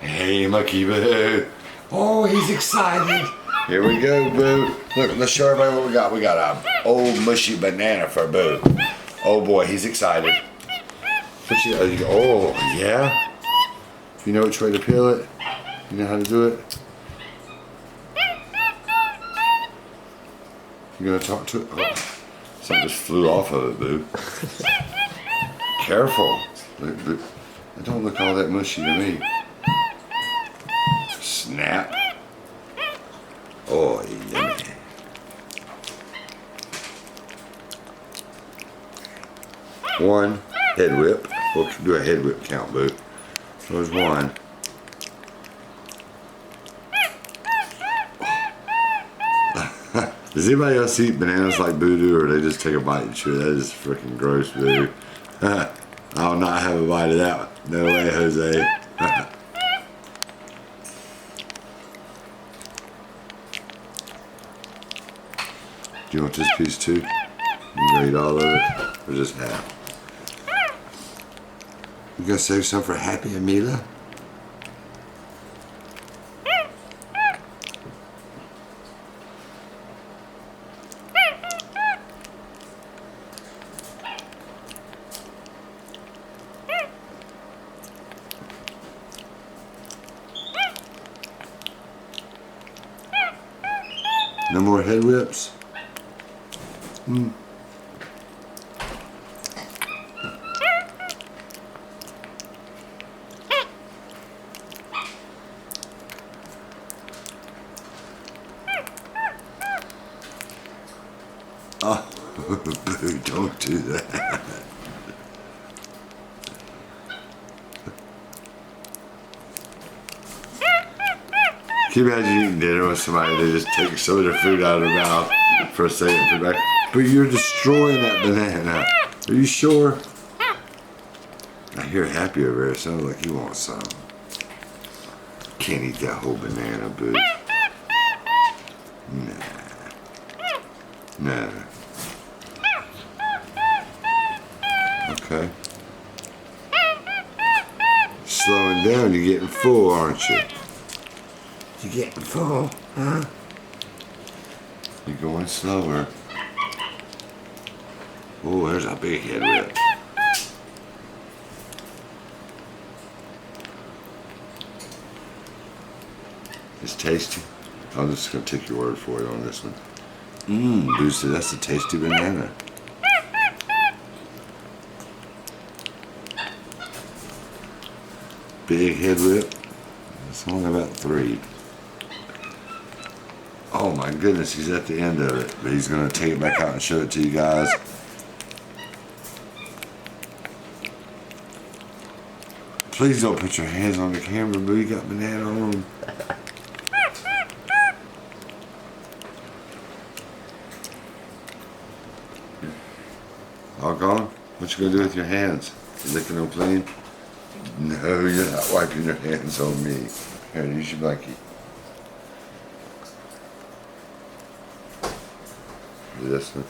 Hey, MonkeyBoo. Oh, he's excited. Here we go, Boo. Look, let's show everybody what we got. We got a old mushy banana for Boo. Oh boy, he's excited. Oh, yeah? You know which way to peel it? You know how to do it? You gonna talk to it? Oh, something just flew off of it, Boo. Careful. It don't look all that mushy to me. Snap. Oh, yummy. One head whip. We'll do a head whip count, Boo. There's one. Does anybody else eat bananas like Boo do, or they just take a bite and chew? That is freaking gross, Boo. I'll not have a bite of that one. No way, Jose. Do you want this piece too? You can eat all of it, or just half? You gonna save some for Happy Amila? No more head whips? Oh, Boo, don't do that. Can you imagine eating dinner with somebody, they just take some of their food out of their mouth for a second, put it back. But you're destroying that banana. Are you sure? I hear Happy over there. It sounds like he wants some. Can't eat that whole banana, Boo. Nah. Okay. Slowing down, you're getting full, aren't you? You're getting full, huh? You're going slower. Oh, there's a big head whip. It's tasty. I'm just gonna take your word for it on this one. Boosted, that's a tasty banana. Big head whip. It's only about 3. Oh my goodness, he's at the end of it, but he's gonna take it back out and show it to you guys. Please don't put your hands on the camera, Boo. You got banana on them. All gone? What you gonna do with your hands? You licking them clean? No, you're not wiping your hands on me. Here, use your blankie. Do this one.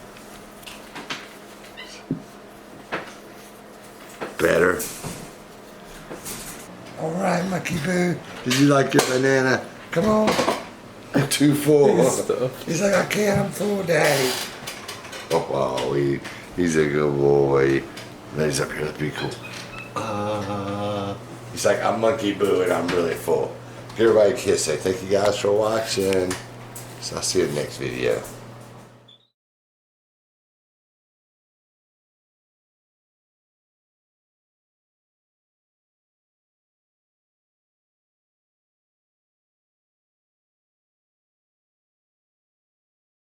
Better. All right, MonkeyBoo. Did you like your banana? Come on. I'm too full. He's like, I can't. I'm full, Daddy. Oh, wow. He's a good boy. He's up here. Let's be cool. He's like, I'm MonkeyBoo and I'm really full. Give everybody a kiss. Say thank you guys for watching. So I'll see you in the next video.